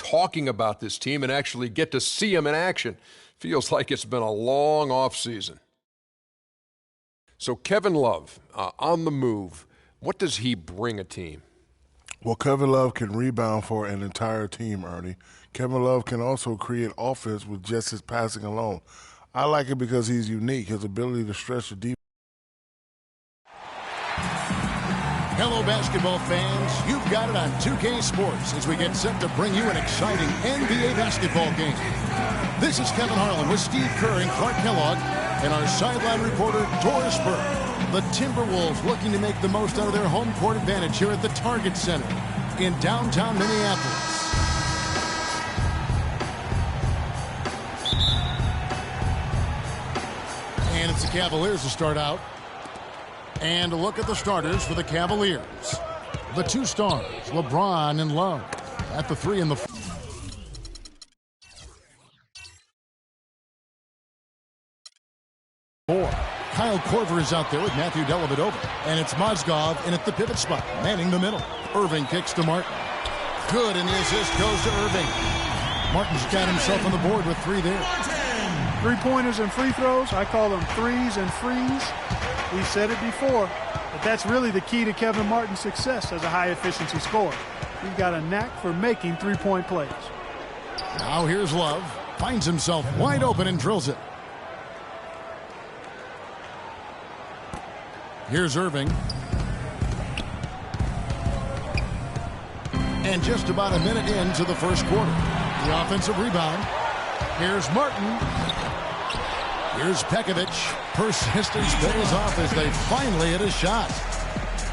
talking about this team and actually get to see them in action. Feels like it's been a long offseason. So Kevin Love, on the move, what does he bring a team? Well, Kevin Love can rebound for an entire team, Ernie. Kevin Love can also create offense with just his passing alone. I like it because he's unique, his ability to stretch the defense. Hello, basketball fans. You've got it on 2K Sports as we get set to bring you an exciting NBA basketball game. This is Kevin Harlan with Steve Kerr and Clark Kellogg and our sideline reporter, Doris Burke. The Timberwolves looking to make the most out of their home court advantage here at the Target Center in downtown Minneapolis. And it's the Cavaliers to start out. And a look at the starters for the Cavaliers. The two stars, LeBron and Love, at the 3 and the 4. Kyle Korver is out there with Matthew Dellavedova. And it's Mozgov in at the pivot spot, manning the middle. Irving kicks to Martin. Good, and the assist goes to Irving. Martin's got himself on the board with 3 there. Three-pointers and free throws, I call them threes and frees. We said it before, but that's really the key to Kevin Martin's success as a high-efficiency scorer. He's got a knack for making three-point plays. Now here's Love. Finds himself wide open and drills it. Here's Irving. And just about a minute into the first quarter. The offensive rebound. Here's Martin. Here's Pekovic. Persistence pays off as they finally hit a shot.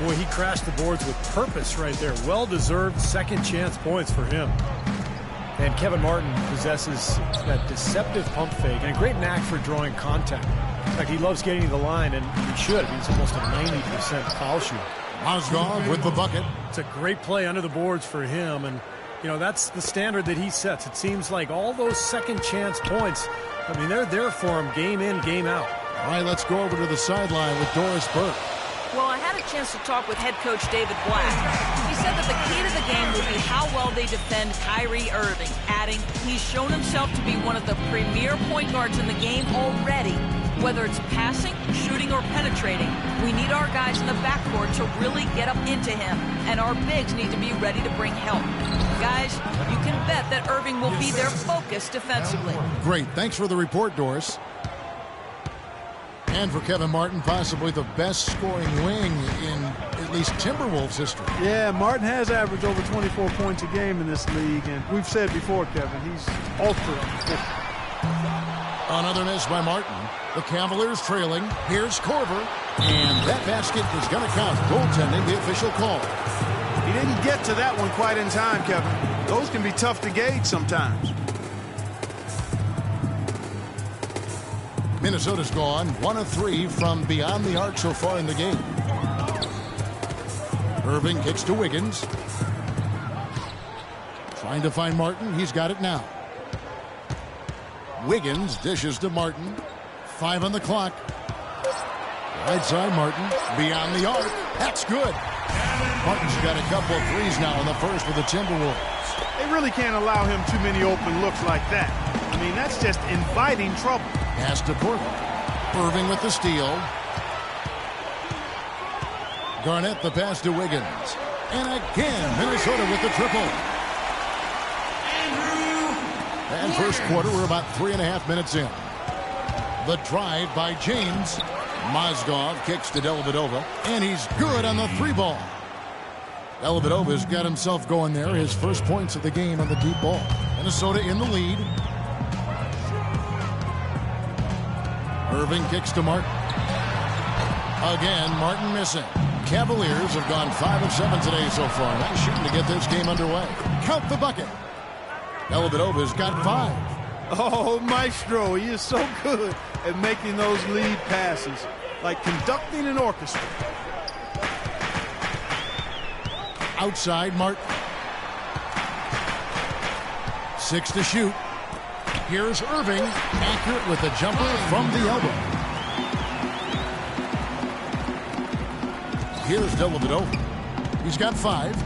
Boy, he crashed the boards with purpose right there. Well-deserved second chance points for him. And Kevin Martin possesses that deceptive pump fake and a great knack for drawing contact. In fact, he loves getting to the line, and he should. He's almost a 90% foul shooter. Mozgov with the bucket. It's a great play under the boards for him, and you know, that's the standard that he sets. It seems like all those second chance points, I mean, they're there for him game in, game out. All right, let's go over to the sideline with Doris Burke. Well, I had a chance to talk with head coach David Black. He said that the key to the game will be how well they defend Kyrie Irving, adding he's shown himself to be one of the premier point guards in the game already. Whether it's passing, shooting, or penetrating, we need our guys in the backcourt to really get up into him, and our bigs need to be ready to bring help. Guys, you can bet that Irving will be their focus defensively. Great. Thanks for the report, Doris. And for Kevin Martin, possibly the best scoring wing in at least Timberwolves history. Yeah, Martin has averaged over 24 points a game in this league, and we've said before, Kevin, he's ultra efficient. Another miss by Martin. The Cavaliers trailing. Here's Korver. And that basket is going to count. Goaltending, the official call. He didn't get to that one quite in time, Kevin. Those can be tough to gauge sometimes. Minnesota's gone 1 of 3 from beyond the arc so far in the game. Irving kicks to Wiggins. Trying to find Martin. He's got it now. Wiggins dishes to Martin. 5 on the clock. Right side Martin. Beyond the arc. That's good. Martin's got a couple of threes now in the first with the Timberwolves. They really can't allow him too many open looks like that. I mean, that's just inviting trouble. Pass to Korver. Irving with the steal. Garnett the pass to Wiggins. And again, Minnesota with the triple. And first quarter, we're about 3.5 minutes in. The drive by James. Mozgov kicks to Dellavedova, and he's good on the 3-ball. Dellavedova's got himself going there. His first points of the game on the deep ball. Minnesota in the lead. Irving kicks to Martin. Again, Martin missing. Cavaliers have gone 5 of 7 today so far. Nice shooting to get this game underway. Count the bucket. Dellavedova's got 5. Oh, Maestro, he is so good at making those lead passes, like conducting an orchestra. Outside, Martin. 6 to shoot. Here's Irving, accurate with a jumper from the elbow. Here's Dellavedova. He's got 5.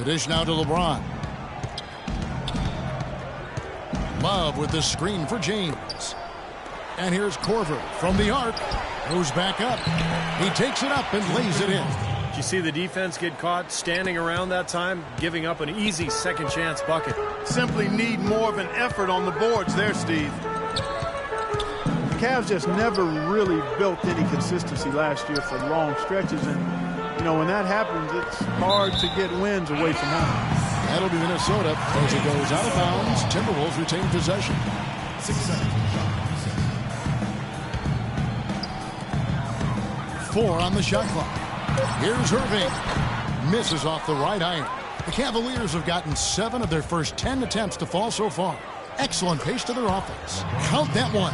dish now to LeBron. Love with the screen for James. And here's Korver from the arc. Goes back up. He takes it up and lays it in. Did you see the defense get caught standing around that time, giving up an easy second chance bucket? Simply need more of an effort on the boards there, Steve. The Cavs just never really built any consistency last year for long stretches. And, you know, when that happens, it's hard to get wins away from home. That'll be Minnesota as it goes out of bounds. Timberwolves retain possession. 6 seconds. 4 on the shot clock. Here's Irving. Misses off the right iron. The Cavaliers have gotten 7 of their first 10 attempts to fall so far. Excellent pace to their offense. Count that one.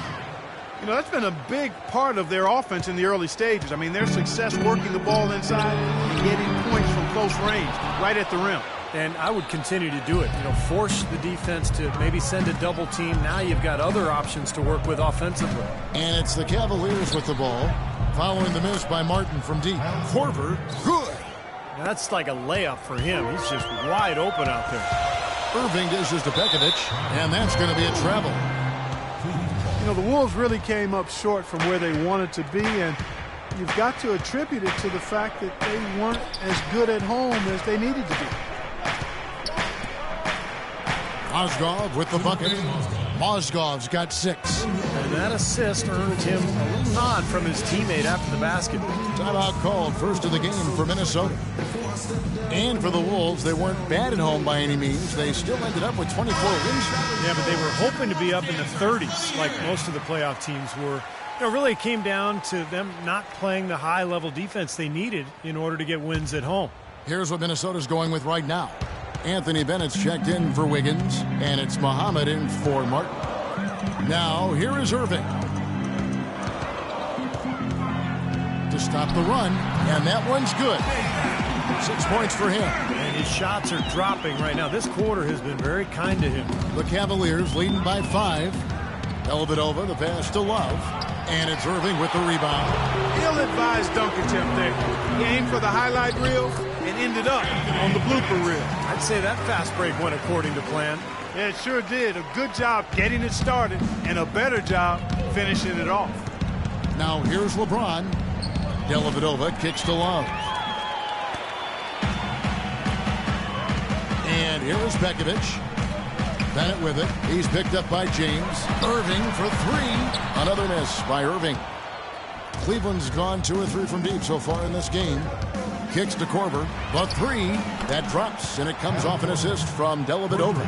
You know, that's been a big part of their offense in the early stages. I mean, their success working the ball inside and getting points from close range, right at the rim. And I would continue to do it. You know, force the defense to maybe send a double team. Now you've got other options to work with offensively. And it's the Cavaliers with the ball. Following the miss by Martin from deep. Korver, good. Now that's like a layup for him. He's just wide open out there. Irving dishes to Pekovic, and that's going to be a travel. You know, the Wolves really came up short from where they wanted to be, and you've got to attribute it to the fact that they weren't as good at home as they needed to be. Mozgov with the bucket. Mozgov's got 6. And that assist earned him a little nod from his teammate after the basket. Timeout called, first of the game for Minnesota. And for the Wolves, they weren't bad at home by any means. They still ended up with 24 wins. Yeah, but they were hoping to be up in the 30s like most of the playoff teams were. You know, really it came down to them not playing the high-level defense they needed in order to get wins at home. Here's what Minnesota's going with right now. Anthony Bennett's checked in for Wiggins, and it's Muhammad in for Martin. Now, here is Irving. To stop the run, and that one's good. 6 points for him. And his shots are dropping right now. This quarter has been very kind to him. The Cavaliers leading by 5. Dellavedova, the pass to Love. And it's Irving with the rebound. Ill-advised dunk attempt there. He aimed for the highlight reel and ended up on the blooper reel. I'd say that fast break went according to plan. Yeah, it sure did. A good job getting it started and a better job finishing it off. Now here's LeBron. Dellavedova kicks to Love. And here's Pekovic. Bennett with it. He's picked up by James. Irving for 3. Another miss by Irving. Cleveland's gone 2 or 3 from deep so far in this game. Kicks to Korver. The 3. That drops, and it comes off an assist from Dellavedova.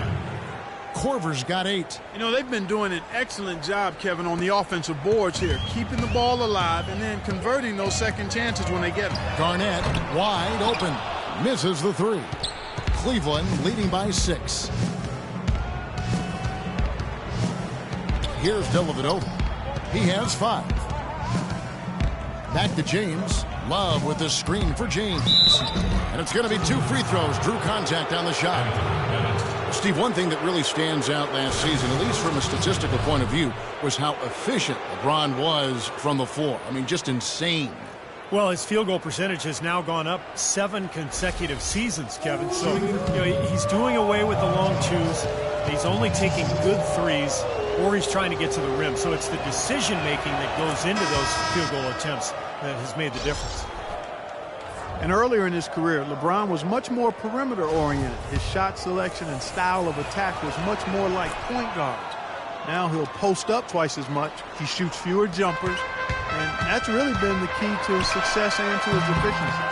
Korver's got 8. You know, they've been doing an excellent job, Kevin, on the offensive boards here. Keeping the ball alive and then converting those second chances when they get them. Garnett wide open. Misses the 3. Cleveland leading by 6. Here's Dellavedova. He has 5. Back to James. Love with the screen for James. And it's going to be 2 free throws. Drew contact on the shot. Steve, one thing that really stands out last season, at least from a statistical point of view, was how efficient LeBron was from the floor. I mean, just insane. Well, his field goal percentage has now gone up 7 consecutive seasons, Kevin. So, you know, he's doing away with the long twos. He's only taking good threes, or he's trying to get to the rim. So it's the decision-making that goes into those field goal attempts that has made the difference. And earlier in his career, LeBron was much more perimeter-oriented. His shot selection and style of attack was much more like point guards. Now he'll post up twice as much. He shoots fewer jumpers. And that's really been the key to his success and to his efficiency.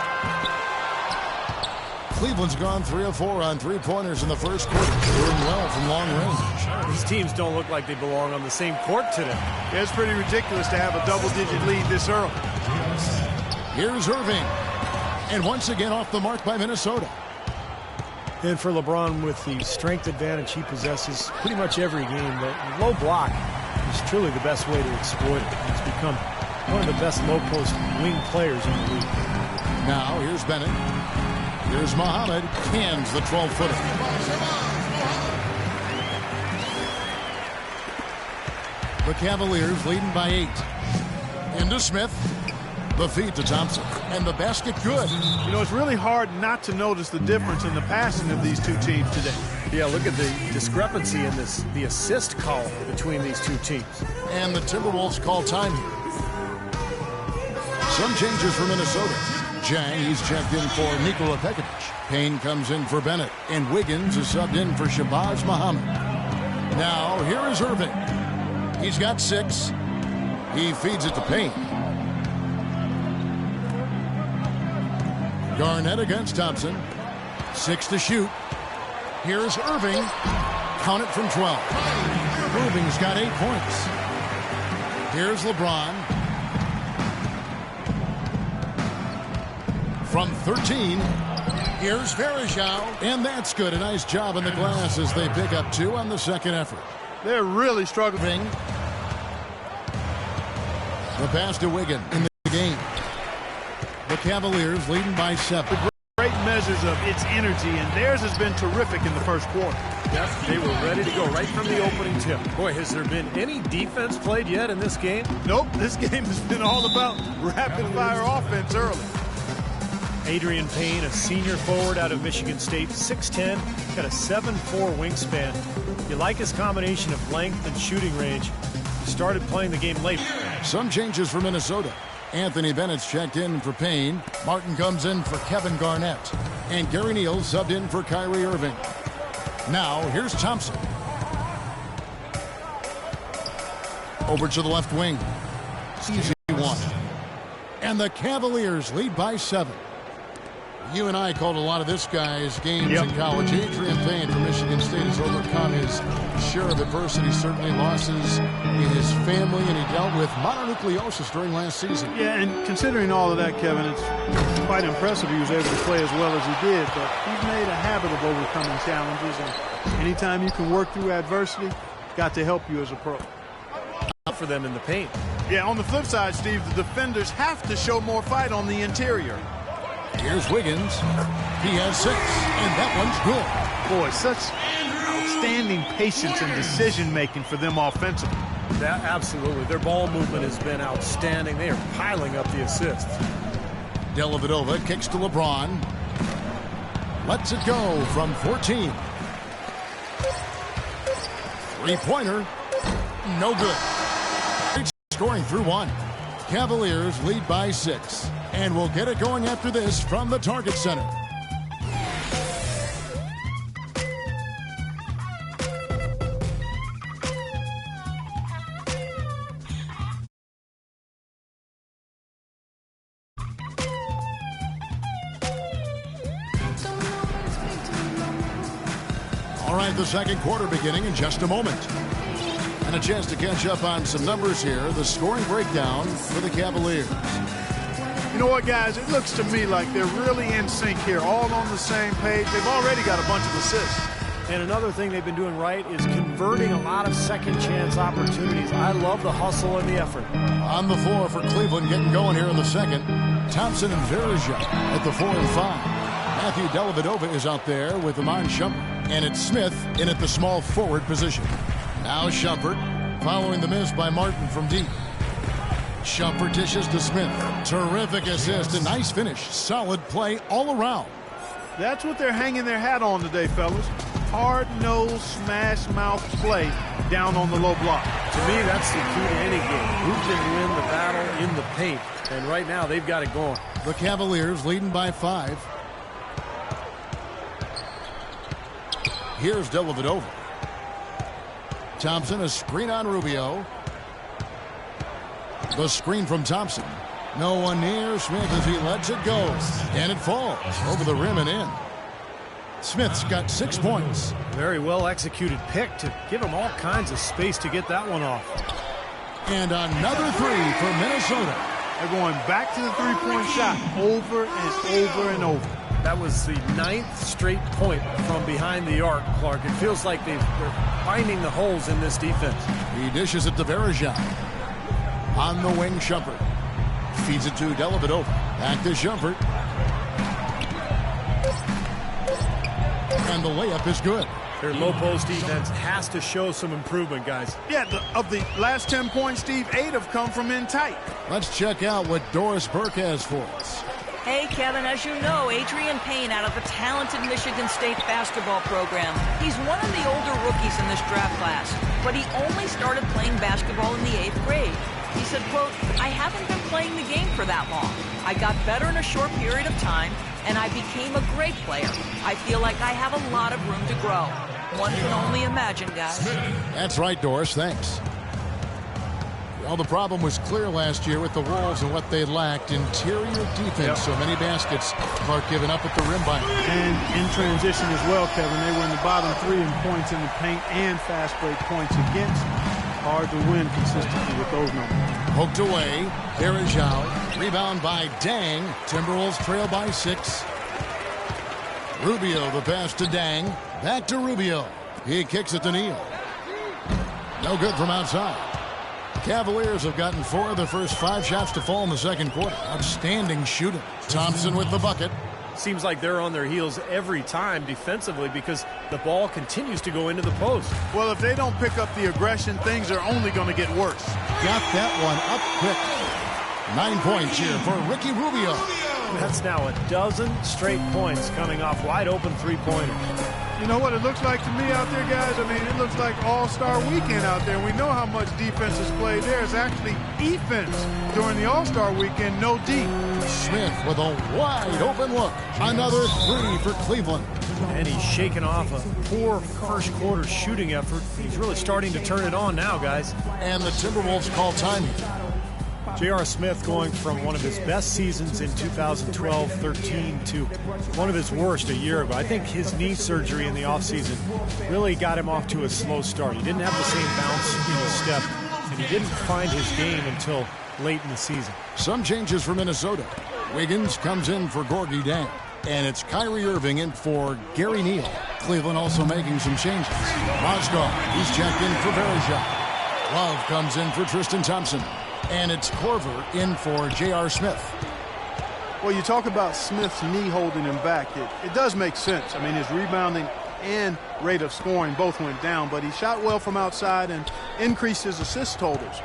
Cleveland's gone 3 of 4 on 3-pointers in the first quarter. Doing well from long range. These teams don't look like they belong on the same court today. Yeah, it's pretty ridiculous to have a double-digit lead this early. Here's Irving. And once again off the mark by Minnesota. And for LeBron, with the strength advantage he possesses pretty much every game, the low block is truly the best way to exploit it. He's become one of the best low-post wing players in the league. Now here's Bennett. Here's Muhammad. Cans the 12-footer. The Cavaliers leading by 8. Into Smith. The feed to Thompson. And the basket good. You know, it's really hard not to notice the difference in the passing of these two teams today. Yeah, look at the discrepancy in the assist column between these two teams. And the Timberwolves call time here. Some changes for Minnesota. Jang, he's checked in for Nikola Pekovic. Payne comes in for Bennett. And Wiggins is subbed in for Shabazz Muhammad. Now, here is Irving. He's got 6. He feeds it to Payne. Garnett against Thompson. 6 to shoot. Here's Irving. Count it from 12. Irving's got 8 points. Here's LeBron. From 13. Here's Varejao. And that's good. A nice job in the glass as they pick up 2 on the second effort. They're really struggling. The pass to Wiggins in the game. The Cavaliers leading by 7. Great measures of its energy, and theirs has been terrific in the first quarter. Yes, they were ready to go right from the opening tip. Boy, has there been any defense played yet in this game? Nope, this game has been all about rapid-fire offense early. Adrian Payne, a senior forward out of Michigan State, 6'10", got a 7'4" wingspan. You like his combination of length and shooting range. He started playing the game late. Some changes for Minnesota. Anthony Bennett's checked in for Payne. Martin comes in for Kevin Garnett. And Gary Neal subbed in for Kyrie Irving. Now, here's Thompson. Over to the left wing. Easy one. And the Cavaliers lead by 7. You and I called a lot of this guy's games in college. Adrian Payne from Michigan State has overcome his share of adversity, certainly losses in his family, and he dealt with mononucleosis during last season. Yeah, and considering all of that, Kevin, it's quite impressive he was able to play as well as he did, but he's made a habit of overcoming challenges, and anytime you can work through adversity, got to help you as a pro. For them in the paint. Yeah, on the flip side, Steve, the defenders have to show more fight on the interior. Here's Wiggins. He has 6, and that one's good. Boy, such outstanding patience and decision-making for them offensively. Absolutely. Their ball movement has been outstanding. They are piling up the assists. Dellavedova kicks to LeBron. Lets it go from 14. Three-pointer. No good. Scoring through 1. Cavaliers lead by 6. And we'll get it going after this from the Target Center. All right, the second quarter beginning in just a moment. And a chance to catch up on some numbers here. The scoring breakdown for the Cavaliers. You know what, guys? It looks to me like they're really in sync here, all on the same page. They've already got a bunch of assists. And another thing they've been doing right is converting a lot of second chance opportunities. I love the hustle and the effort. On the floor for Cleveland, getting going here in the second. Thompson and Varejao at the 4 and 5. Matthew Dellavedova is out there with Iman Shumpert. And it's Smith in at the small forward position. Now Shumpert, following the miss by Martin from deep. Shumpert dishes to Smith. Terrific assist, a nice finish. Solid play all around. That's what they're hanging their hat on today, fellas. Hard-nosed, smash-mouth play down on the low block. To me, that's the key to any game. Who can win the battle in the paint? And right now, they've got it going. The Cavaliers leading by 5. Here's Dellavedova. Thompson, a screen on Rubio. The screen from Thompson. No one near Smith as he lets it go. And it falls over the rim and in. Smith's got 6 points. Very well executed pick to give him all kinds of space to get that one off. And another 3 for Minnesota. They're going back to the three-point shot over and over and over. That was the 9th straight point from behind the arc, Clark. It feels like they're finding the holes in this defense. He dishes it to Varejao. On the wing, Shumpert. Feeds it to Dellavedova. Back to Shumpert. And the layup is good. Their low post defense has to show some improvement, guys. Yeah, of the last 10 points, Steve, 8 have come from in tight. Let's check out what Doris Burke has for us. Hey, Kevin, as you know, Adrian Payne out of the talented Michigan State basketball program. He's one of the older rookies in this draft class, but he only started playing basketball in the 8th grade. He said, quote, "I haven't been playing the game for that long. I got better in a short period of time, and I became a great player. I feel like I have a lot of room to grow." One can only imagine, guys. That's right, Doris. Thanks. Well, the problem was clear last year with the Wolves and what they lacked. Interior defense. So many baskets. Clark giving up at the rim by. And in transition as well, Kevin. They were in the bottom 3 in points in the paint and fast break points against. Hard to win consistently with those numbers. Poked away. There is Zhao. Rebound by Dang. Timberwolves trail by 6. Rubio the pass to Dang. Back to Rubio. He kicks it to Neal. No good from outside. Cavaliers have gotten 4 of the first 5 shots to fall in the second quarter. Outstanding shooting. Thompson with the bucket. Seems like they're on their heels every time defensively because the ball continues to go into the post. Well, if they don't pick up the aggression, things are only going to get worse. Got that one up quick. 9 points here for Ricky Rubio. That's now a dozen straight points coming off wide open three-pointers. You know what it looks like to me out there, guys? I mean, it looks like all-star weekend out there. We know how much defense is played there. It's actually defense during the all-star weekend, no D. Smith with a wide open look. Another 3 for Cleveland. And he's shaking off a poor first quarter shooting effort. He's really starting to turn it on now, guys. And the Timberwolves call time here. J.R. Smith going from one of his best seasons in 2012-13 to one of his worst a year ago. I think his knee surgery in the offseason really got him off to a slow start. He didn't have the same bounce in his step, and he didn't find his game until late in the season. Some changes for Minnesota. Wiggins comes in for Gorgie Dang. And it's Kyrie Irving in for Gary Neal. Cleveland also making some changes. Mozgov, he's checked in for Bergeron. Love comes in for Tristan Thompson. And it's Korver in for J.R. Smith. Well, you talk about Smith's knee holding him back. It does make sense. I mean, his rebounding and rate of scoring both went down, but he shot well from outside and increased his assist totals.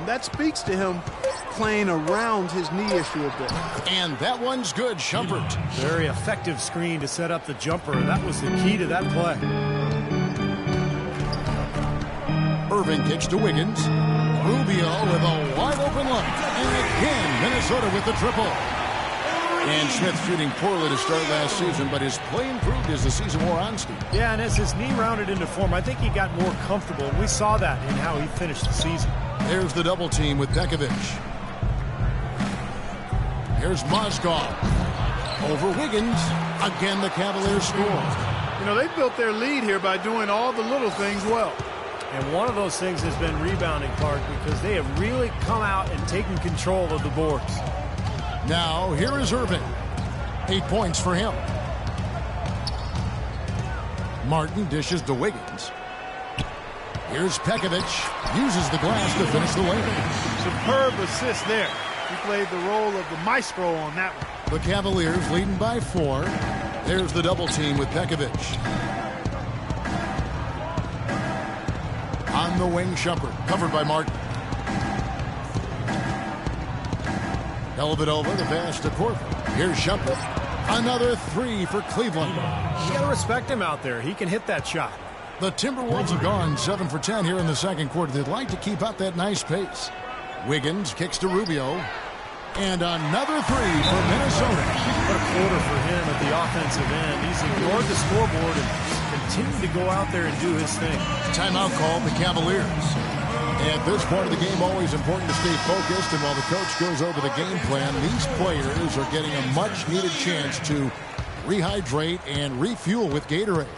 That speaks to him playing around his knee issue a bit. And that one's good, Shumpert. Very effective screen to set up the jumper. That was the key to that play. Irving kicks to Wiggins. Rubio with a wide open look. And again, Minnesota with the triple. And Smith shooting poorly to start last season, but his play improved as the season wore on, Steve. Yeah, and as his knee rounded into form, I think he got more comfortable. And we saw that in how he finished the season. There's the double team with Pekovic. Here's Mozgov. Over Wiggins. Again, the Cavaliers score. You know, they built their lead here by doing all the little things well. And one of those things has been rebounding, Clark, because they have really come out and taken control of the boards. Now, here is Irving. 8 points for him. Martin dishes to Wiggins. Here's Pekovic. Uses the glass to finish the lane. Superb assist there. He played the role of the maestro on that one. The Cavaliers leading by 4. There's the double team with Pekovic. On the wing, Shumpert, covered by Martin. Dellavedova, the pass to Korver. Here's Shumpert. Another 3 for Cleveland. You got to respect him out there. He can hit that shot. The Timberwolves have gone 7 for 10 here in the second quarter. They'd like to keep up that nice pace. Wiggins kicks to Rubio. And another 3 for Minnesota. What a quarter for him at the offensive end. He's ignored the scoreboard and continued to go out there and do his thing. Timeout called the Cavaliers. At this point of the game, always important to stay focused. And while the coach goes over the game plan, these players are getting a much-needed chance to rehydrate and refuel with Gatorade.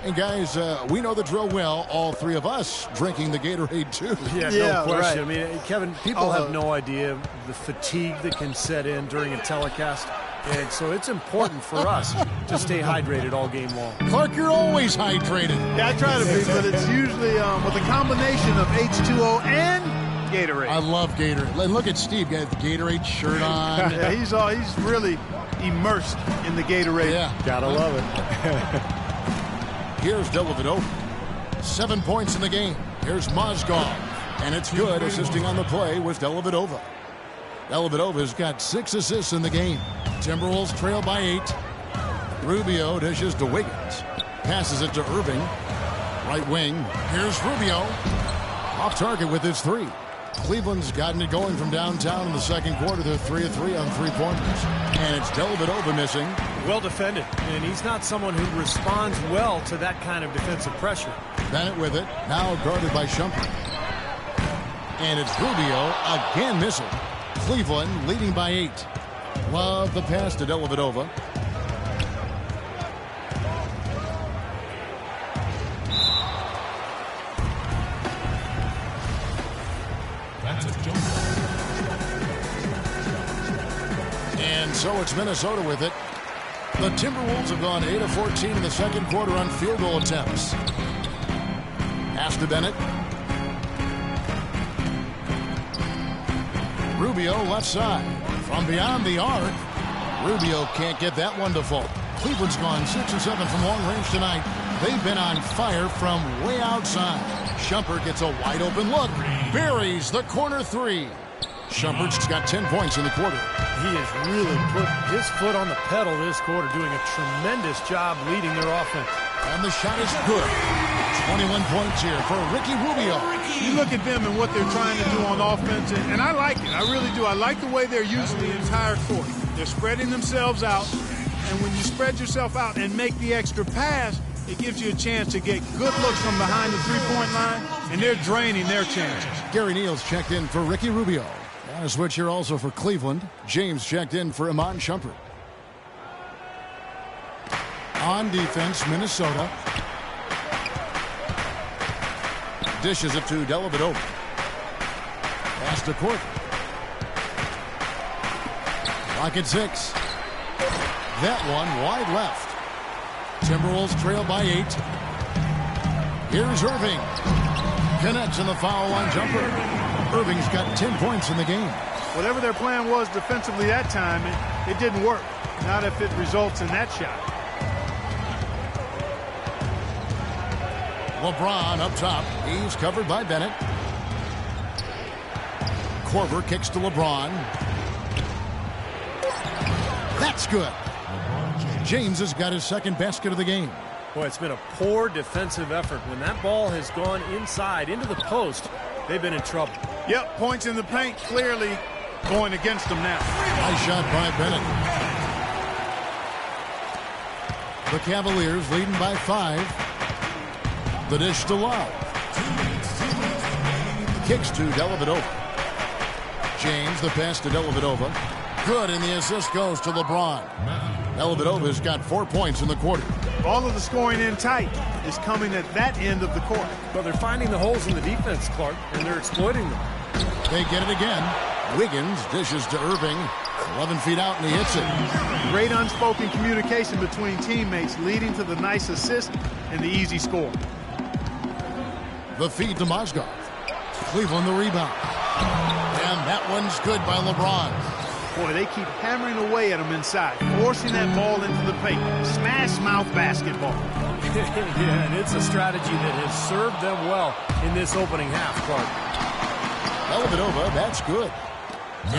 And guys, we know the drill well. All 3 of us drinking the Gatorade too. Yeah, no question. Right. I mean, Kevin, people have no idea the fatigue that can set in during a telecast. And so it's important for us to stay hydrated all game long. Clark, you're always hydrated. Yeah, I try to be, but it's usually with a combination of H2O and Gatorade. I love Gatorade. And look at Steve, got the Gatorade shirt on. Yeah, he's really immersed in the Gatorade. Yeah, gotta love it. Here's Dellavedova. 7 points in the game. Here's Mozgov. And it's good. Assisting on the play was Dellavedova. Dellavedova's got 6 assists in the game. Timberwolves trail by 8. Rubio dishes to Wiggins. Passes it to Irving. Right wing. Here's Rubio. Off target with his 3. Cleveland's gotten it going from downtown in the second quarter. They're 3 of 3 on 3-pointers. And it's Dellavedova missing. Well defended. And he's not someone who responds well to that kind of defensive pressure. Bennett with it. Now guarded by Shumpert. And it's Rubio again missing. Cleveland leading by 8. Love the pass to Dellavedova. And so it's Minnesota with it. The Timberwolves have gone 8 of 14 in the second quarter on field goal attempts. Pass to Bennett. Rubio left side. From beyond the arc. Rubio can't get that one to fall. Cleveland's gone 6 of 7 from long range tonight. They've been on fire from way outside. Shumpert gets a wide open look. Buries the corner 3. Shumpert's got 10 points in the quarter. He has really put his foot on the pedal this quarter, doing a tremendous job leading their offense. And the shot is good. 21 points here for Ricky Rubio. You look at them and what they're trying to do on offense, and I like it. I really do. I like the way they're using the entire court. They're spreading themselves out, and when you spread yourself out and make the extra pass, it gives you a chance to get good looks from behind the three-point line, and they're draining their chances. Gary Neal's checked in for Ricky Rubio. And a switch here also for Cleveland. James checked in for Iman Shumpert. On defense, Minnesota. Dishes it to Dellavedova. Pass to Court. Clock at 6. That one wide left. Timberwolves trail by 8. Here's Irving. Connects in the foul line jumper. Irving's got 10 points in the game. Whatever their plan was defensively that time, it didn't work. Not if it results in that shot. LeBron up top. He's covered by Bennett. Korver kicks to LeBron. That's good. James has got his second basket of the game. Boy, it's been a poor defensive effort. When that ball has gone inside into the post, they've been in trouble. Yep, points in the paint clearly going against them now. Nice shot by Bennett. The Cavaliers leading by 5. The dish to Love. Kicks to Dellavedova. James, the pass to Dellavedova. Good, and the assist goes to LeBron. Dellavedova's got 4 points in the quarter. All of the scoring in tight is coming at that end of the court. But they're finding the holes in the defense, Clark, and they're exploiting them. They get it again. Wiggins dishes to Irving. 11 feet out, and he hits it. Great unspoken communication between teammates leading to the nice assist and the easy score. The feed to Mozgov. Cleveland the rebound. And that one's good by LeBron. Boy, they keep hammering away at him inside, forcing that ball into the paint. Smash mouth basketball. Yeah, and it's a strategy that has served them well in this opening half, Clark. Dellavedova, that's good.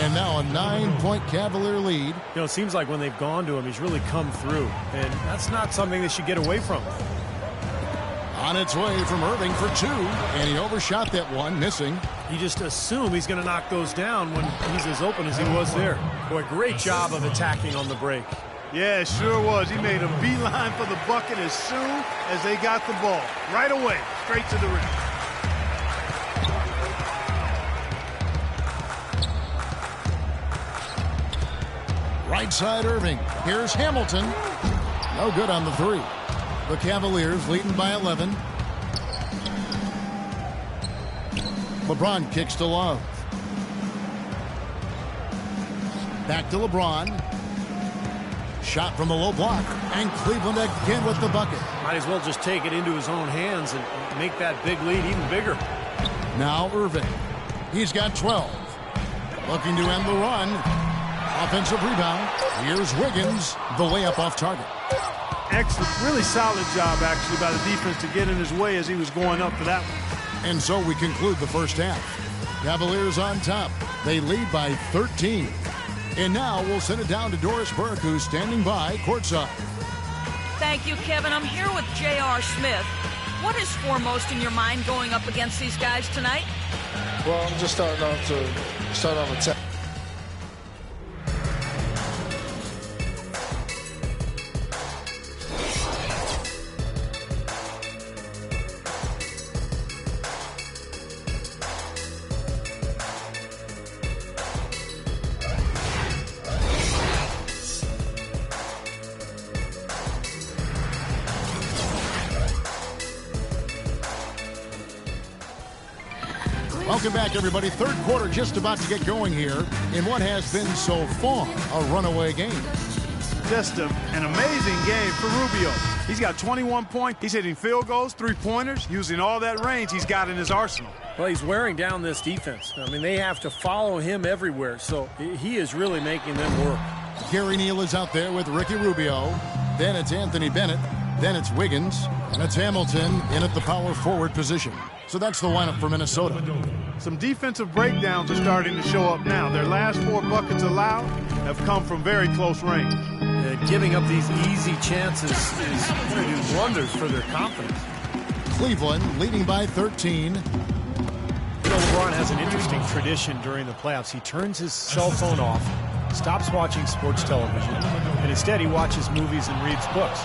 And now a 9-point Cavalier lead. You know, it seems like when they've gone to him, he's really come through. And that's not something they should get away from. On its way from Irving for 2. And he overshot that one, missing. You just assume he's going to knock those down when he's as open as he was there. Boy, great job of attacking on the break. Yeah, it sure was. He made a beeline for the bucket as soon as they got the ball. Right away, straight to the rim. Right side Irving. Here's Hamilton. No good on the 3. The Cavaliers leading by 11. LeBron kicks to Love. Back to LeBron. Shot from the low block. And Cleveland again with the bucket. Might as well just take it into his own hands and make that big lead even bigger. Now Irving. He's got 12. Looking to end the run. Offensive rebound. Here's Wiggins. The layup off target. Excellent, really solid job, actually, by the defense to get in his way as he was going up for that one. And so we conclude the first half. Cavaliers on top. They lead by 13. And now we'll send it down to Doris Burke, who's standing by courtside. Thank you, Kevin. I'm here with J.R. Smith. What is foremost in your mind going up against these guys tonight? Well, I'm just starting off attack. Welcome back, everybody. Third quarter just about to get going here in what has been so far a runaway game. Just an amazing game for Rubio. He's got 21 points. He's hitting field goals, three-pointers, using all that range he's got in his arsenal. Well, he's wearing down this defense. I mean, they have to follow him everywhere, so he is really making them work. Gary Neal is out there with Ricky Rubio. Then it's Anthony Bennett. Then it's Wiggins. And it's Hamilton in at the power forward position. So that's the lineup for Minnesota. Some defensive breakdowns are starting to show up now. Their last 4 buckets allowed have come from very close range. Giving up these easy chances is going to do wonders for their confidence. Cleveland leading by 13. You know, LeBron has an interesting tradition during the playoffs. He turns his cell phone off, stops watching sports television, and instead he watches movies and reads books.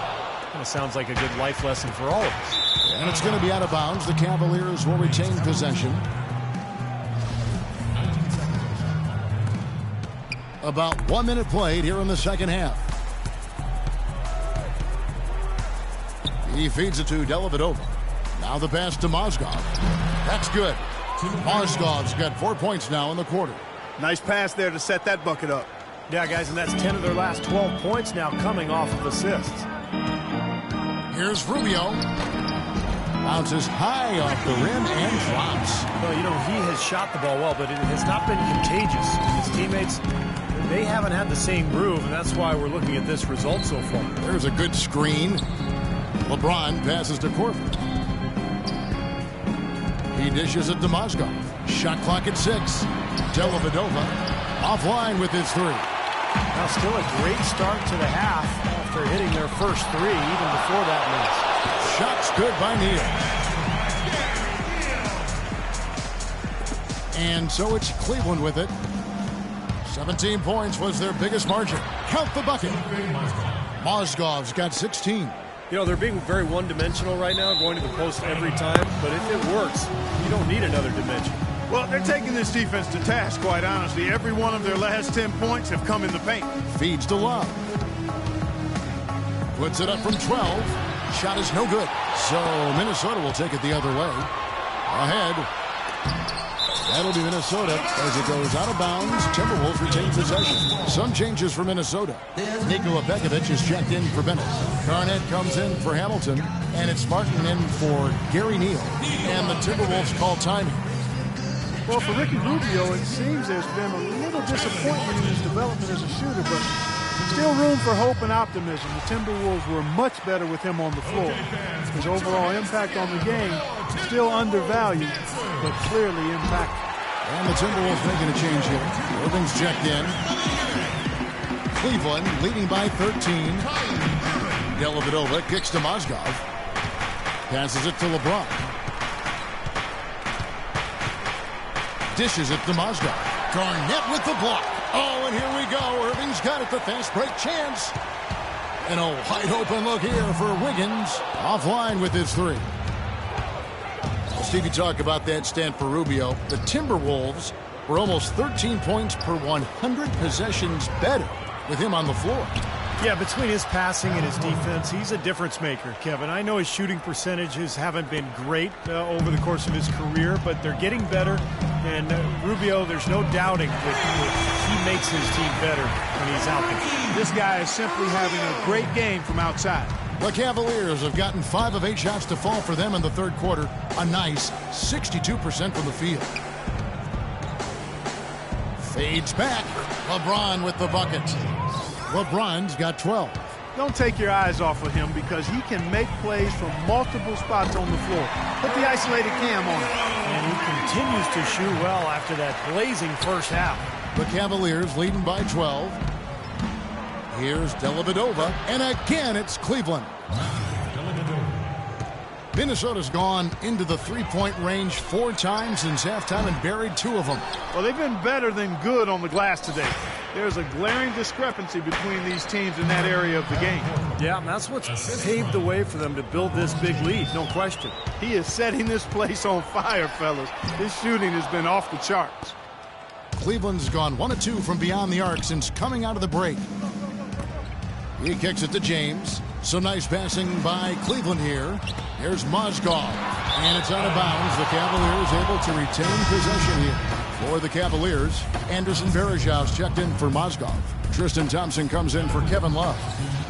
Kind of sounds like a good life lesson for all of us. And it's going to be out of bounds. The Cavaliers will retain possession. About 1 minute played here in the second half. He feeds it to Dellavedova. Now the pass to Mozgov. That's good. Mozgov's got 4 points now in the quarter. Nice pass there to set that bucket up. Yeah, guys, and that's 10 of their last 12 points now coming off of assists. Here's Rubio. Bounces high off the rim and drops. Well, you know, he has shot the ball well, but it has not been contagious. His teammates, they haven't had the same groove, and that's why we're looking at this result so far. There's a good screen. LeBron passes to Korver. He dishes it to Mozgov. Shot clock at 6. Dellavedova offline with his 3. Now still a great start to the half after hitting their first 3 even before that miss. Shots good by Neal. And so it's Cleveland with it. 17 points was their biggest margin. Count the bucket. Mozgov's got 16. You know, they're being very one-dimensional right now, going to the post every time. But if it works, you don't need another dimension. Well, they're taking this defense to task, quite honestly. Every one of their last 10 points have come in the paint. Feeds to Love. Puts it up from 12. Shot is no good. So Minnesota will take it the other way. Ahead. That'll be Minnesota as it goes out of bounds. Timberwolves retain possession. Some changes for Minnesota. Nikola Pekovic is checked in for Bennett. Garnett comes in for Hamilton. And it's Martin in for Gary Neal. And the Timberwolves call timing. Well, for Ricky Rubio, it seems there's been a little disappointment in his development as a shooter, but still room for hope and optimism. The Timberwolves were much better with him on the floor. His overall impact on the game still undervalued, but clearly impactful. And the Timberwolves making a change here. Irving's checked in. Cleveland leading by 13. Dellavedova kicks to Mozgov. Passes it to LeBron. Dishes it to Mozgov. Garnett with the block. Oh, and here we go. Irving's got it. The fast break chance. And a wide open look here for Wiggins. Offline with his 3. Stevie, talk about that stand for Rubio. The Timberwolves were almost 13 points per 100 possessions better with him on the floor. Yeah, between his passing and his defense, he's a difference maker, Kevin. I know his shooting percentages haven't been great over the course of his career, but they're getting better. And Rubio, there's no doubting that he makes his team better when he's out there. This guy is simply having a great game from outside. The Cavaliers have gotten 5 of 8 shots to fall for them in the third quarter. A nice 62% from the field. Fades back. LeBron with the bucket. LeBron's got 12. Don't take your eyes off of him because he can make plays from multiple spots on the floor. Put the isolated cam on him. And he continues to shoot well after that blazing first half. The Cavaliers leading by 12. Here's Dellavedova, and again it's Cleveland. Minnesota's gone into the three-point range 4 times since halftime and buried 2 of them. Well, they've been better than good on the glass today. There's a glaring discrepancy between these teams in that area of the game. Yeah, and that's what's paved the way for them to build this big lead, no question. He is setting this place on fire, fellas. His shooting has been off the charts. Cleveland's gone 1 of 2 from beyond the arc since coming out of the break. He kicks it to James. Some nice passing by Cleveland here. Here's Mozgov, and it's out of bounds. The Cavaliers able to retain possession here. For the Cavaliers, Anderson Varejão's checked in for Mozgov. Tristan Thompson comes in for Kevin Love.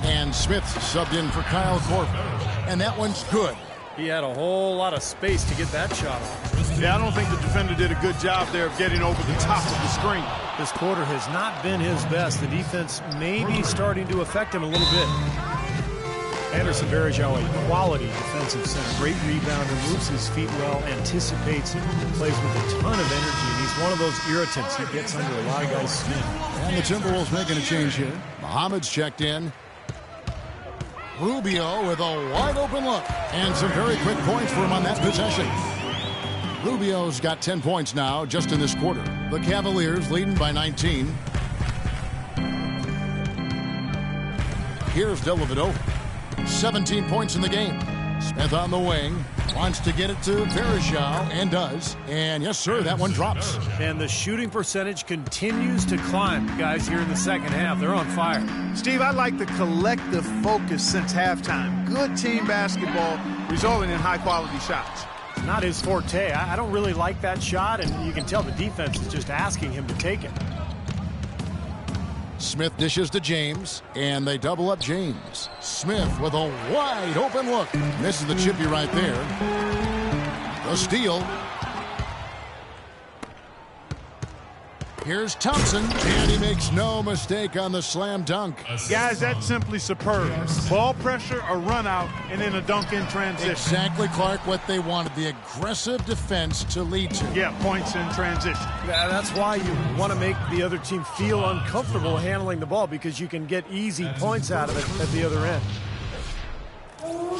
And Smith subbed in for Kyle Korver. And that one's good. He had a whole lot of space to get that shot off. Yeah, I don't think the defender did a good job there of getting over the top of the screen. This quarter has not been his best. The defense may be starting to affect him a little bit. Anderson Varejão, a quality defensive center. Great rebounder, moves his feet well, anticipates, plays with a ton of energy, and he's one of those irritants. He gets under a lot of guys' skin. And the Timberwolves making a change here. Muhammad's checked in. Rubio with a wide open look. And some very quick points for him on that possession. Rubio's got 10 points now just in this quarter. The Cavaliers leading by 19. Here's Dellavedova. 17 points in the game. Smith on the wing. Wants to get it to Varejão and does. And yes, sir, that one drops. And the shooting percentage continues to climb, guys, here in the second half. They're on fire. Steve, I like the collective focus since halftime. Good team basketball resulting in high-quality shots. Not his forte. I don't really like that shot, and you can tell the defense is just asking him to take it. Smith dishes to James, and they double up James. Smith with a wide open look. Misses the chippy right there. The steal. Here's Thompson, and he makes no mistake on the slam dunk. Guys, that's simply superb. Ball pressure, a run out, and then a dunk in transition. Exactly, Clark, what they wanted. The aggressive defense to lead to. Yeah, points in transition. Yeah, that's why you want to make the other team feel uncomfortable handling the ball, because you can get easy points out of it at the other end.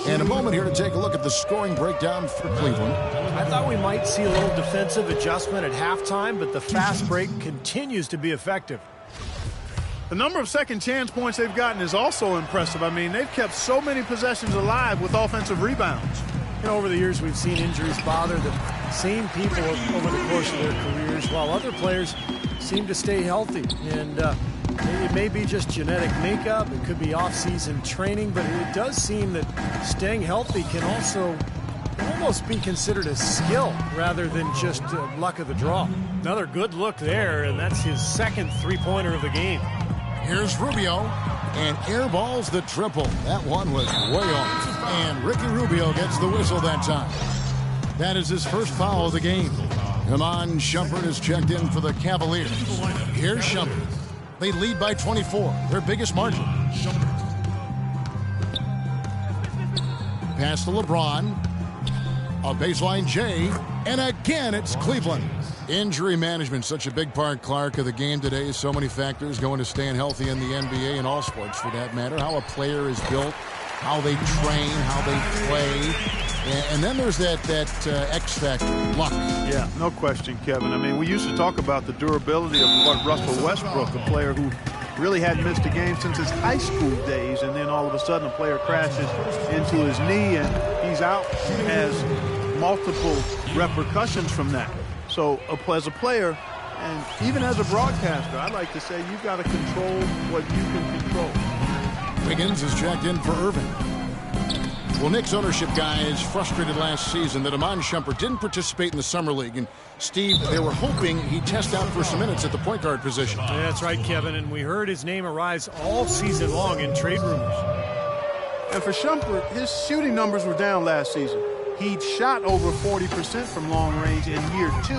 And a moment here to take a look at the scoring breakdown for Cleveland. I thought we might see a little defensive adjustment at halftime, but the fast break continues to be effective. The number of second chance points they've gotten is also impressive. I mean, they've kept so many possessions alive with offensive rebounds. You know, over the years, we've seen injuries bother the same people over the course of their careers, while other players seem to stay healthy. And it may be just genetic makeup. It could be off-season training, but it does seem that staying healthy can also almost be considered a skill rather than just luck of the draw. Another good look there, and that's his second three-pointer of the game. Here's Rubio, and airballs the triple. That one was way off, and Ricky Rubio gets the whistle that time. That is his first foul of the game. Iman Shumpert is checked in for the Cavaliers. Here's Shumpert. They lead by 24, their biggest margin. Pass to LeBron. A baseline J, and again it's Cleveland. Injury management, such a big part, Clark, of the game today. So many factors going to staying healthy in the NBA and all sports for that matter. How a player is built, how they train, how they play. And then there's that X factor, luck. Yeah, no question, Kevin. I mean, we used to talk about the durability of what Russell Westbrook, a player who really hadn't missed a game since his high school days, and then all of a sudden a player crashes into his knee and he's out, has multiple repercussions from that. So as a player, and even as a broadcaster, I like to say you've got to control what you can control. Wiggins is checked in for Irving. Well, Knicks ownership guys frustrated last season that Iman Shumpert didn't participate in the Summer League. And, Steve, they were hoping he'd test out for some minutes at the point guard position. Yeah, that's right, Kevin. And we heard his name arise all season long in trade rumors. And for Shumpert, his shooting numbers were down last season. He'd shot over 40% from long range in year 2.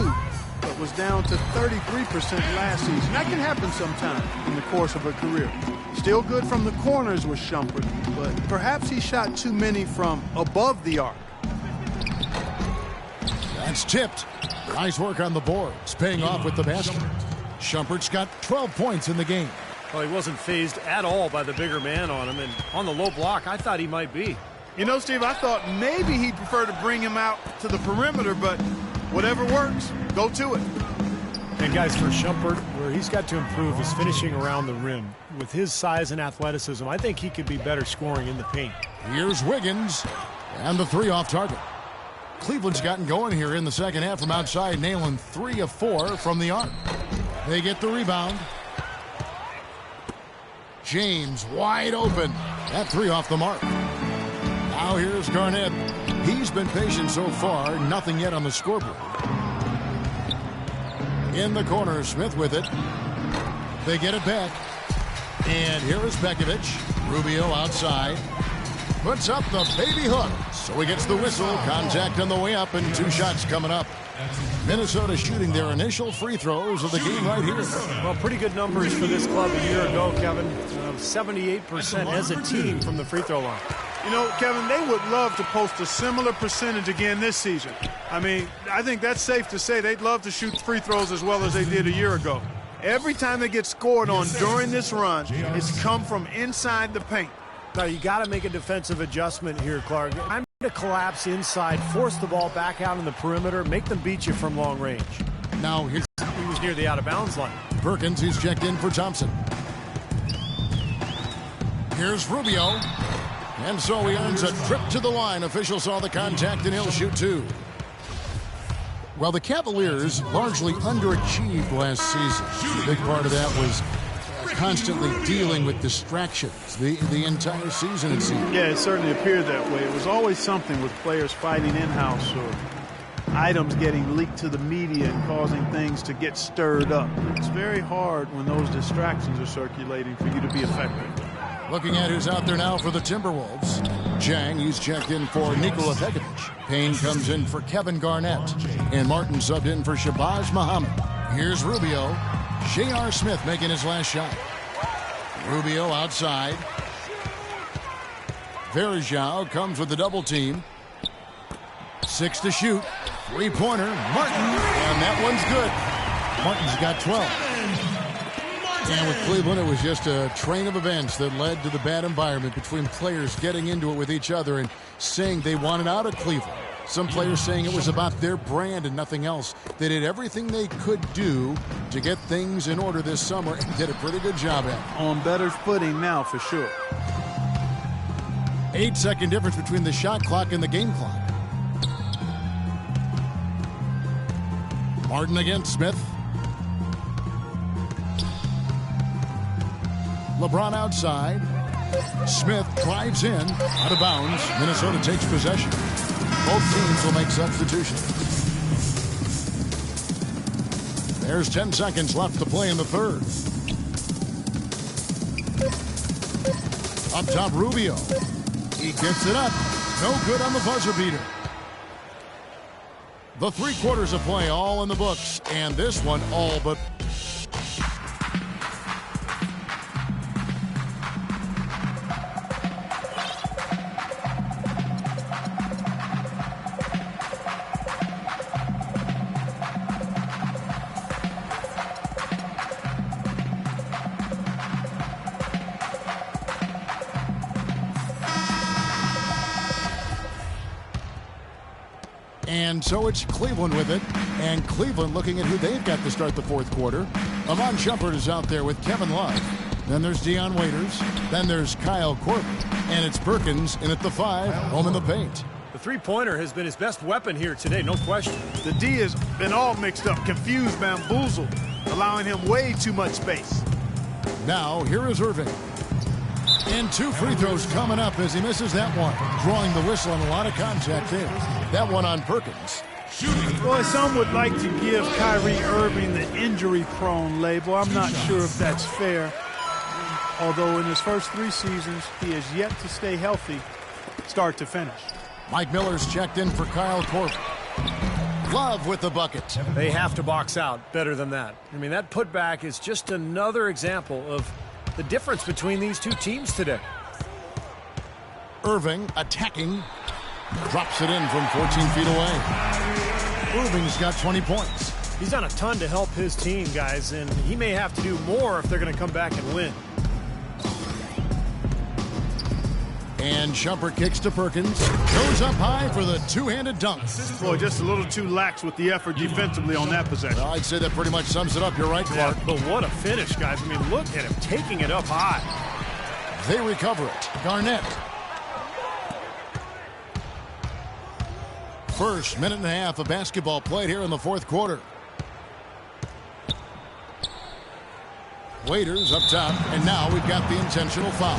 but was down to 33% last season. That can happen sometime in the course of a career. Still good from the corners with Shumpert, but perhaps he shot too many from above the arc. That's tipped. Nice work on the boards, paying off with the basket. Shumpert's got 12 points in the game. Well, he wasn't fazed at all by the bigger man on him, and on the low block, I thought he might be. You know, Steve, I thought maybe he'd prefer to bring him out to the perimeter, but whatever works, go to it. And guys, for Shumpert, where he's got to improve is finishing around the rim. With his size and athleticism, I think he could be better scoring in the paint. Here's Wiggins, and the three off target. Cleveland's gotten going here in the second half from outside, nailing 3 of 4 from the arc. They get the rebound. James wide open. That 3 off the mark. Now here's Garnett. He's been patient so far. Nothing yet on the scoreboard. In the corner, Smith with it. They get it back. And here is Pekovic. Rubio outside. Puts up the baby hook. So he gets the whistle. Contact on the way up and 2 shots coming up. Minnesota shooting their initial free throws of the game right here. Well, pretty good numbers for this club a year ago, Kevin. 78% as a team from the free throw line. You know, Kevin, they would love to post a similar percentage again this season. I mean, I think that's safe to say they'd love to shoot free throws as well as they did a year ago. Every time they get scored on during this run, it's come from inside the paint. Now, you got to make a defensive adjustment here, Clark. I'm to collapse inside, force the ball back out in the perimeter, make them beat you from long range. Now here's He was near the out-of-bounds line. Perkins. He's checked in for Thompson. Here's Rubio. And so he earns a trip to the line. Official saw the contact, and he'll shoot 2. Well, the Cavaliers largely underachieved last season. A big part of that was constantly dealing with distractions the entire season, it seemed. Yeah, it certainly appeared that way. It was always something with players fighting in-house or items getting leaked to the media and causing things to get stirred up. It's very hard when those distractions are circulating for you to be effective. Looking at who's out there now for the Timberwolves. Jang, he's checked in for Nikola Pekovic. Payne comes in for Kevin Garnett. And Martin subbed in for Shabazz Muhammad. Here's Rubio. J.R. Smith making his last shot. Rubio outside. Verjao comes with the double team. 6 to shoot. 3-pointer. Martin. And that one's good. Martin's got 12. And with Cleveland, it was just a train of events that led to the bad environment between players getting into it with each other and saying they wanted out of Cleveland. Some players saying it was about their brand and nothing else. They did everything they could do to get things in order this summer and did a pretty good job at it. On better footing now, for sure. 8-second difference between the shot clock and the game clock. Martin against Smith. LeBron outside. Smith drives in, out of bounds. Minnesota takes possession. Both teams will make substitutions. There's 10 seconds left to play in the third. Up top, Rubio. He gets it up. No good on the buzzer beater. The 3 quarters of play all in the books, and this one all but. And so it's Cleveland with it, and Cleveland looking at who they've got to start the fourth quarter. Amon Shumpert is out there with Kevin Love. Then there's Dion Waiters. Then there's Kyle Korver. And it's Perkins in at the 5, home in the paint. The three-pointer has been his best weapon here today, no question. The D has been all mixed up, confused, bamboozled, allowing him way too much space. Now, here is Irving. And 2 free throws coming up as he misses that one. Drawing the whistle on a lot of contact there. That one on Perkins. Boy, some would like to give Kyrie Irving the injury-prone label. I'm not sure if that's fair. Although in his first 3 seasons, he has yet to stay healthy, start to finish. Mike Miller's checked in for Kyle Korver. Love with the bucket. They have to box out better than that. I mean, that putback is just another example of the difference between these two teams today. Irving attacking. Drops it in from 14 feet away. Irving's got 20 points. He's done a ton to help his team, guys, and he may have to do more if they're going to come back and win. And Shumpert kicks to Perkins. Goes up high for the two-handed dunk. Boy, just a little too lax with the effort defensively on that possession. Well, I'd say that pretty much sums it up. You're right, Clark. Yeah, but what a finish, guys. I mean, look at him taking it up high. They recover it. Garnett. First minute and a half of basketball played here in the fourth quarter. Waiters up top, and now we've got the intentional foul.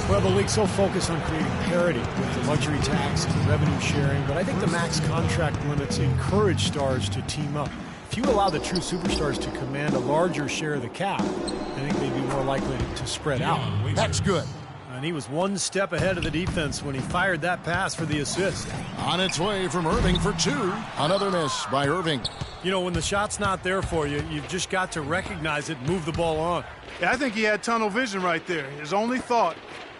Well, the league's so focused on creating parity with the luxury tax and revenue sharing, but I think the max contract limits encourage stars to team up. If you allow the true superstars to command a larger share of the cap, I think they'd be more likely to spread out. That's good. And he was one step ahead of the defense when he fired that pass for the assist. On its way from Irving for two. Another miss by Irving. You know, when the shot's not there for you, you've just got to recognize it and move the ball on. Yeah, I think he had tunnel vision right there. His only thought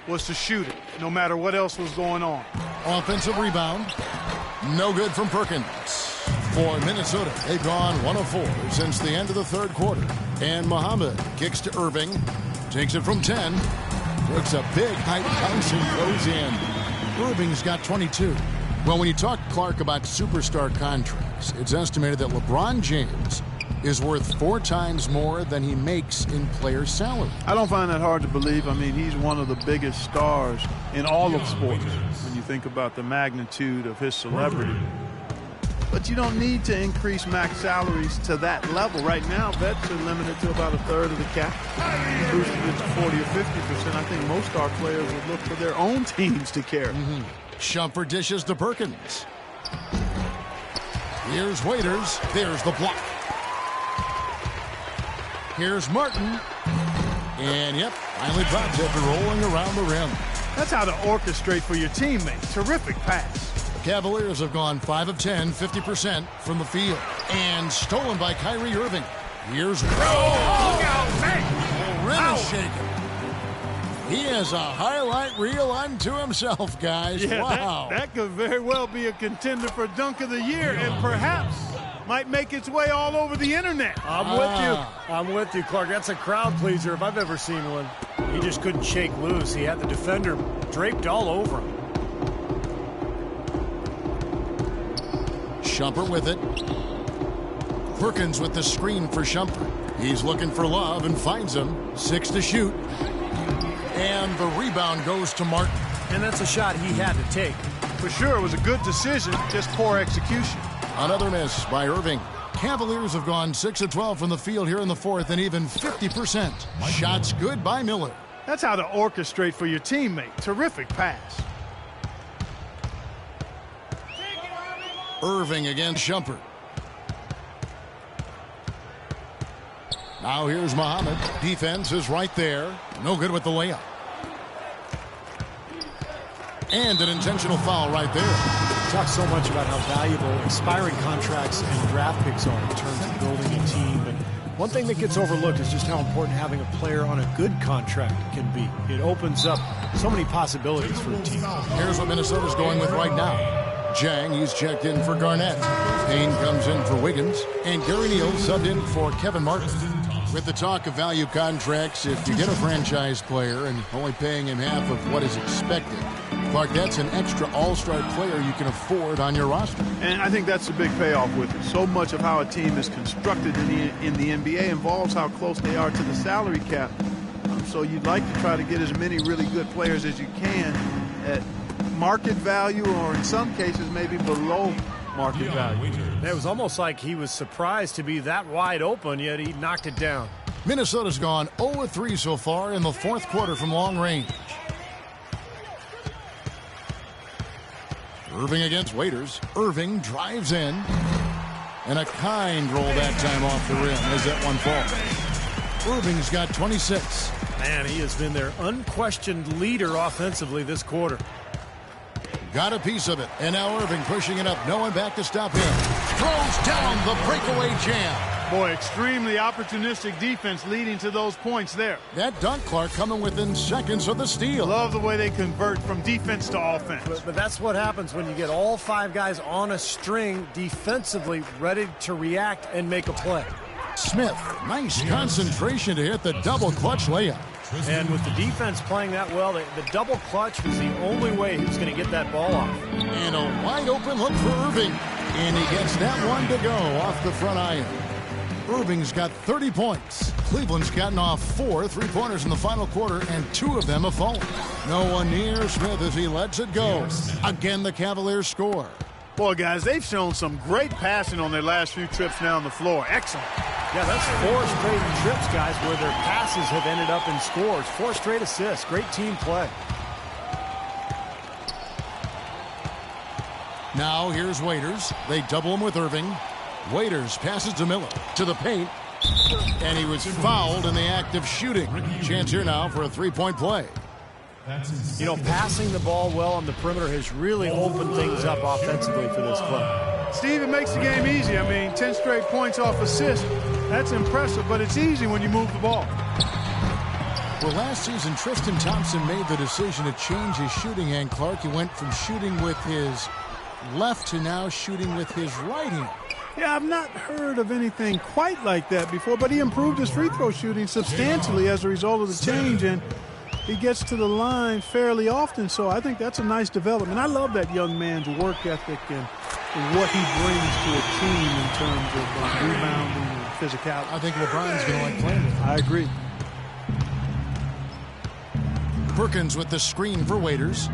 was to shoot it, no matter what else was going on. Offensive rebound. No good from Perkins. For Minnesota, they've gone 1 of 4 since the end of the third quarter. And Muhammad kicks to Irving. Takes it from 10. Takes a big height bounce and goes in. Irving's got 22. Well, when you talk, Clark, about superstar contracts, it's estimated that LeBron James is worth 4 times more than he makes in player salary. I don't find that hard to believe. I mean, he's one of the biggest stars in all of sports when you think about the magnitude of his celebrity. But you don't need to increase max salaries to that level. Right now, vets are limited to about a third of the cap. Boosted it to 40 or 50%. I think most star players would look for their own teams to carry. Shumpert dishes to Perkins. Here's Waiters. There's the block. Here's Martin. And, yep, finally drops after rolling around the rim. That's how to orchestrate for your teammate. Terrific pass. Cavaliers have gone 5 of 10, 50% from the field. And stolen by Kyrie Irving. Here's Rim is shaken. He has a highlight reel unto himself, guys. Yeah, wow. That could very well be a contender for Dunk of the Year and perhaps might make its way all over the internet. I'm with you, Clark. That's a crowd pleaser if I've ever seen one. He just couldn't shake loose. He had the defender draped all over him. Shumpert with it. Perkins with the screen for Shumpert. He's looking for Love and finds him. 6 to shoot. And the rebound goes to Martin. And that's a shot he had to take. For sure, it was a good decision, just poor execution. Another miss by Irving. Cavaliers have gone 6 of 12 from the field here in the fourth and even 50%. Shots good by Miller. That's how to orchestrate for your teammate. Terrific pass. Irving against Shumpert. Now here's Muhammad. Defense is right there. No good with the layup. And an intentional foul right there. We talk so much about how valuable expiring contracts and draft picks are in terms of building a team. But one thing that gets overlooked is just how important having a player on a good contract can be. It opens up so many possibilities for a team. Here's what Minnesota's going with right now. Jang, he's checked in for Garnett. Payne comes in for Wiggins. And Gary Neal subbed in for Kevin Martin. With the talk of value contracts, if you get a franchise player and only paying him half of what is expected, Clark, that's an extra all-star player you can afford on your roster. And I think that's the big payoff with it. So much of how a team is constructed in the NBA involves how close they are to the salary cap. So you'd like to try to get as many really good players as you can at market value, or in some cases maybe below market value. It was almost like he was surprised to be that wide open, yet he knocked it down. Minnesota's gone 0 of 3 so far in the fourth quarter from long range. Irving against Waiters. Irving drives in. And a kind roll that time off the rim as that one falls. Irving's got 26. Man, he has been their unquestioned leader offensively this quarter. Got a piece of it. And now Irving pushing it up. No one back to stop him. throws down the breakaway jam. Boy, extremely opportunistic defense leading to those points there. That dunk, Clark, coming within seconds of the steal. Love the way they convert from defense to offense. But that's what happens when you get all 5 guys on a string defensively ready to react and make a play. Smith, nice concentration to hit the double clutch layup. And with the defense playing that well, the double clutch was the only way he was going to get that ball off. And a wide open look for Irving. And he gets that one to go off the front iron. Irving's got 30 points. Cleveland's gotten off 4 3-pointers in the final quarter, and 2 of them have fallen. No one near Smith as he lets it go. Again, the Cavaliers score. Boy, guys, they've shown some great passing on their last few trips now on the floor. Excellent. Yeah, that's 4 straight trips, guys, where their passes have ended up in scores. 4 straight assists. Great team play. Now here's Waiters. They double him with Irving. Waiters passes to Miller to the paint. And he was fouled in the act of shooting. Chance here now for a 3-point play. You know, passing the ball well on the perimeter has really opened things up offensively for this club. Steve, it makes the game easy. I mean, 10 straight points off assist. That's impressive, but it's easy when you move the ball. Well, last season, Tristan Thompson made the decision to change his shooting hand, Clark. He went from shooting with his left to now shooting with his right hand. Yeah, I've not heard of anything quite like that before, but he improved his free throw shooting substantially as a result of the change, and he gets to the line fairly often, so I think that's a nice development. I love that young man's work ethic and what he brings to a team in terms of rebounding and physicality. I think LeBron's going to like playing with him. I agree. Perkins with the screen for Waiters.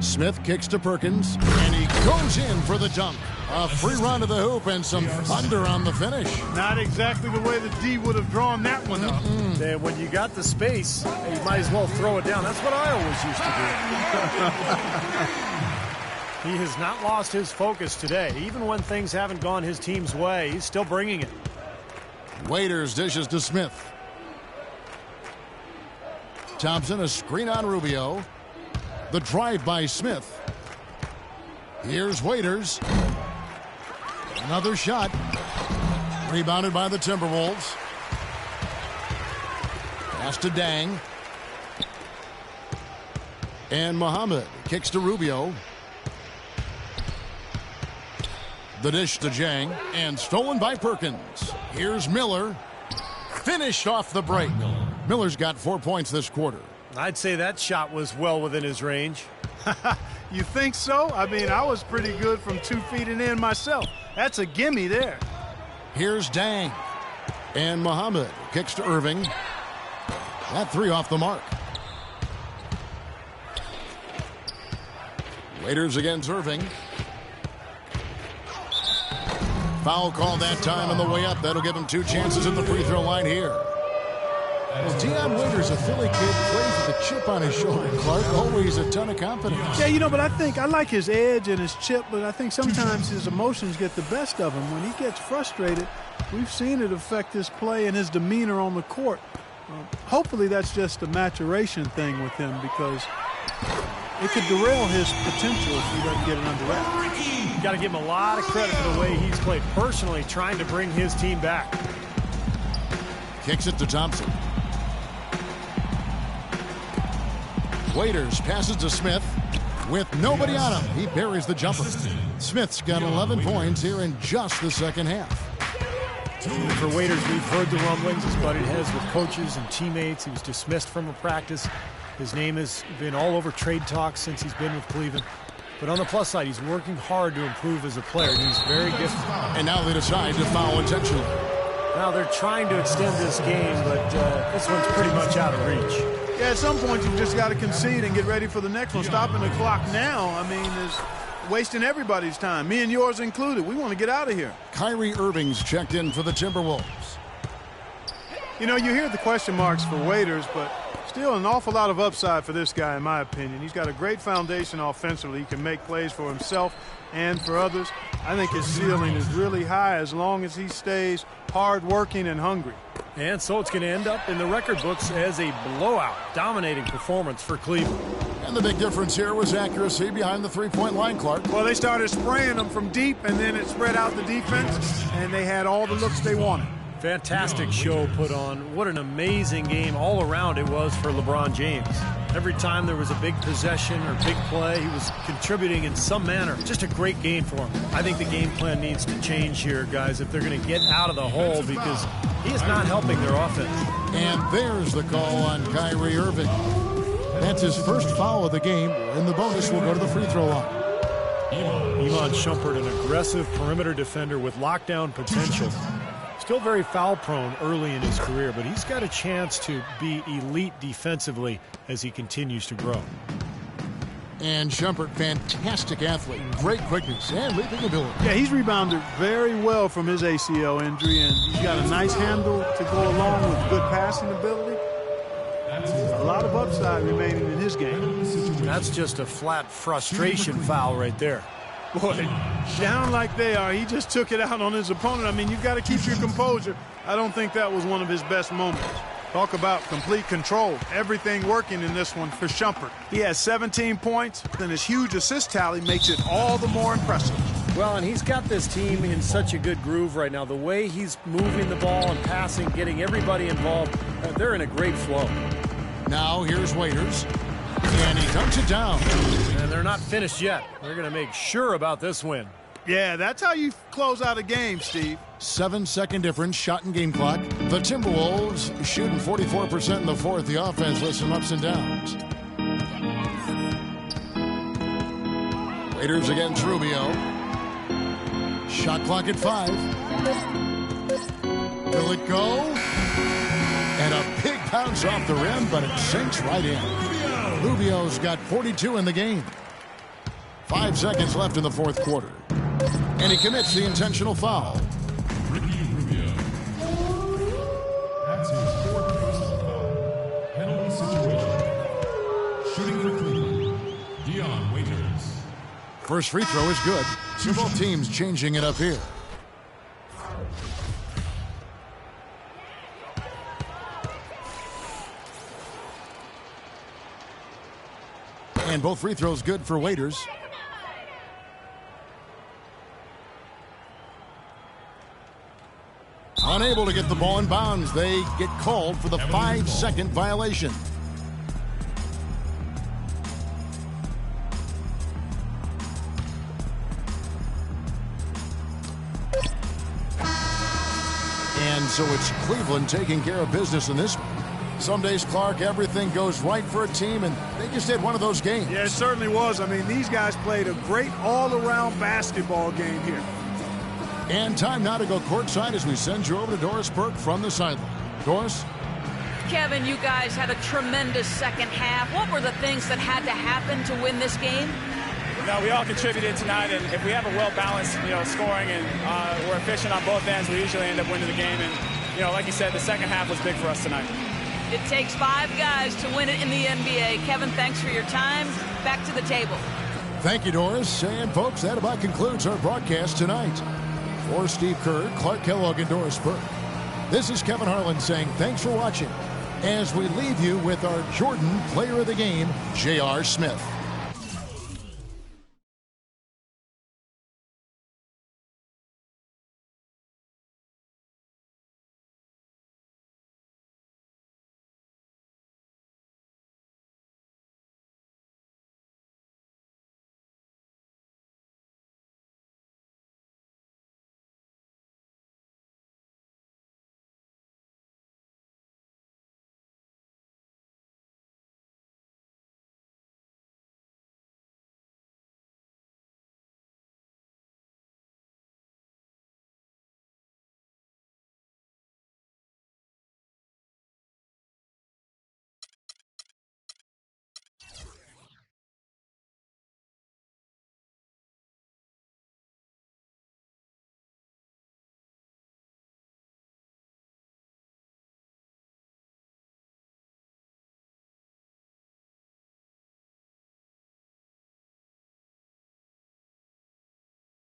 Smith kicks to Perkins, and he goes in for the dunk. A free run to the hoop and some thunder on the finish. Not exactly the way the D would have drawn that one up. And when you got the space, you might as well throw it down. That's what I always used to do. He has not lost his focus today. Even when things haven't gone his team's way, he's still bringing it. Waiters dishes to Smith. Thompson, a screen on Rubio. The drive by Smith. Here's Waiters. Another shot. Rebounded by the Timberwolves. Pass to Dang. And Muhammad kicks to Rubio. The dish to Jang. And stolen by Perkins. Here's Miller. Finished off the break. Miller's got 4 points this quarter. I'd say that shot was well within his range. You think so? I mean, I was pretty good from 2 feet and in myself. That's a gimme there. Here's Dang. And Muhammad kicks to Irving. That 3 off the mark. Waiters against Irving. Foul call that time on the way up. That'll give him 2 chances at the free throw line here. Well, Deion Waiters, a Philly kid, plays with a chip on his shoulder. Clark, always a ton of confidence. Yeah, you know, but I like his edge and his chip, but I think sometimes his emotions get the best of him. When he gets frustrated, we've seen it affect his play and his demeanor on the court. Hopefully that's just a maturation thing with him, because it could derail his potential if he doesn't get it under wraps. You got to give him a lot of credit for the way he's played personally, trying to bring his team back. Kicks it to Thompson. Waiters passes to Smith with nobody on him. He buries the jumper. Smith's got 11 points here in just the second half. For Waiters, we've heard the rumblings. He's butted heads with coaches and teammates. He was dismissed from a practice. His name has been all over trade talks since he's been with Cleveland. But on the plus side, he's working hard to improve as a player. He's very gifted. And now they decide to foul intentionally. Now they're trying to extend this game, but this one's pretty much out of reach. Yeah, at some point you've just got to concede and get ready for the next one. Stopping the clock now, I mean, is wasting everybody's time, me and yours included. We want to get out of here. Kyrie Irving's checked in for the Timberwolves. You know, you hear the question marks for Waiters, but still an awful lot of upside for this guy, in my opinion. He's got a great foundation offensively. He can make plays for himself and for others. I think his ceiling is really high as long as he stays hard-working and hungry. And so it's going to end up in the record books as a blowout, dominating performance for Cleveland. And And the big difference here was accuracy behind the three-point line, Clark. Well, they started spraying them from deep, and then it spread out the defense, and they had all the looks they wanted. Fantastic show put on. What an amazing game all around it was for LeBron James. Every time there was a big possession or big play, he was contributing in some manner. Just a great game for him. I think the game plan needs to change here, guys, if they're going to get out of the hole, because he is not helping their offense. And there's the call on Kyrie Irving. That's his first foul of the game, and the bonus will go to the free throw line. Iman Shumpert, an aggressive perimeter defender with lockdown potential. Still very foul prone early in his career, but he's got a chance to be elite defensively as he continues to grow. And Shumpert, fantastic athlete, great quickness and leaping ability. Yeah, he's rebounded very well from his ACL injury, and he's got a nice handle to go along with good passing ability. A lot of upside remaining in his game. That's just a flat frustration foul right there. Boy, down like they are, he just took it out on his opponent. I mean, you've got to keep your composure. I don't think that was one of his best moments. Talk about complete control. Everything working in this one for Shumpert. He has 17 points, and his huge assist tally makes it all the more impressive. Well, and he's got this team in such a good groove right now. The way he's moving the ball and passing, getting everybody involved, they're in a great flow. Now here's Waiters, and he dunks it down. And they're not finished yet. They're going to make sure about this win. Yeah, that's how you close out a game, Steve. 7-second difference, shot and game clock. The Timberwolves shooting 44% in the fourth. The offense with some ups and downs. Waiters against Rubio. Shot clock at 5. Will it go? And a big bounce off the rim, but it sinks right in. Rubio's got 42 in the game. 5 seconds left in the fourth quarter. And he commits the intentional foul. Rubio. That's his fourth personal foul. Penalty situation. Shooting for Cleveland, Dion Waiters. First free throw is good. So both teams changing it up here. And both free throws good for Waiters. Unable to get the ball in bounds. They get called for the 5-second violation. And so it's Cleveland taking care of business in this one. Some days, Clark, everything goes right for a team, and they just had one of those games. Yeah, it certainly was. I mean, these guys played a great all-around basketball game here. And time now to go courtside as we send you over to Doris Burke from the sideline. Doris? Kevin, you guys had a tremendous second half. What were the things that had to happen to win this game? No, we all contributed tonight, and if we have a well-balanced, scoring and we're efficient on both ends, we usually end up winning the game. And, like you said, the second half was big for us tonight. It takes 5 guys to win it in the NBA. Kevin, thanks for your time. Back to the table. Thank you, Doris. And, folks, that about concludes our broadcast tonight. For Steve Kerr, Clark Kellogg, and Doris Burke, this is Kevin Harlan saying thanks for watching as we leave you with our Jordan Player of the Game, J.R. Smith.